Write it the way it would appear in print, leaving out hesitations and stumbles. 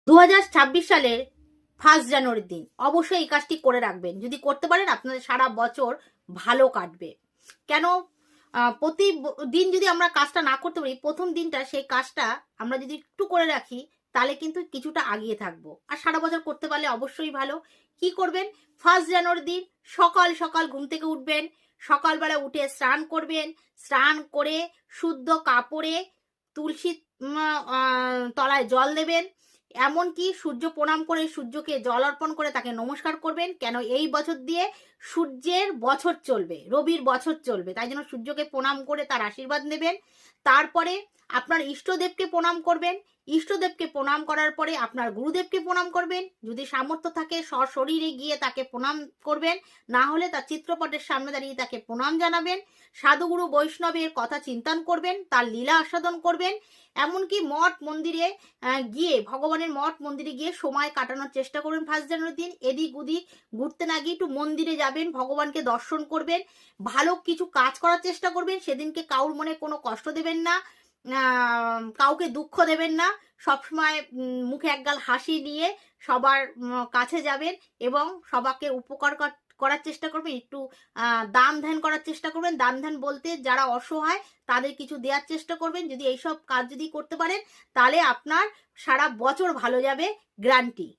2026 সালের 1 জানুয়ারির দিন অবশ্যই এই কাজটি করে রাখবেন। যদি করতে পারেন আপনাদের সারা বছর ভালো কাটবে। কেন? প্রতিদিন যদি আমরা কাজটা না করতে পারি, প্রথম দিনটা সেই কাজটা আমরা যদি একটু করে রাখি তাহলে কিন্তু কিছুটা আগিয়ে থাকবো। আর সারা বছর করতে পারলে অবশ্যই ভালো। কি করবেন? 1 জানুয়ারির দিন সকাল সকাল ঘুম থেকে উঠবেন, সকালবেলা উঠে স্নান করবেন, স্নান করে শুদ্ধ কাপড়ে তুলসী তলায় জল দেবেন, এমনকি সূর্য প্রণাম করে সূর্যকে জল অর্পণ করে তাকে নমস্কার করবেন। কেন? এই বছর দিয়ে সূর্যের বছর চলবে, রবির বছর চলবে, তাই জন্য সূর্যকে প্রণাম করে তার আশীর্বাদ নেবেন। তারপরে আপনার ইষ্টদেবকে প্রণাম করবেন। ইষ্টদেবকে প্রণাম করার পরে আপনার গুরুদেবকে প্রণাম করবেন। যদি সামর্থ্য থাকে সশরীরে গিয়ে তাকে প্রণাম করবেন, না হলে তার চিত্রপটের সামনে দাঁড়িয়ে তাকে প্রণাম জানাবেন। সাধুগুরু বৈষ্ণবের কথা চিন্তন করবেন, তার লীলা আস্বাদন করবেন। এমনকি মঠ মন্দিরে গিয়ে, ভগবানের মঠ মন্দিরে গিয়ে সময় কাটানোর চেষ্টা করবেন 1 জানুয়ারির দিন। এদিক ওদিক ঘুরতে না গিয়ে একটু মন্দিরে যাবেন, ভগবানকে দর্শন করবেন, ভালো কিছু কাজ করার চেষ্টা করবেন। সেদিনকে কাউর মনে কোনো কষ্ট দেবেন না, কাউকে দুঃখ দেবেন না। সবসময় মুখে একগাল হাসি নিয়ে সবার কাছে যাবেন এবং সবাকে উপকার করার চেষ্টা করবেন। একটু দান ধ্যান করার চেষ্টা করবেন। দান ধ্যান বলতে যারা অসহায় তাদের কিছু দেওয়ার চেষ্টা করবেন। যদি এইসব কাজ যদি করতে পারেন তাহলে আপনার সারা বছর ভালো যাবে, গ্যারান্টি।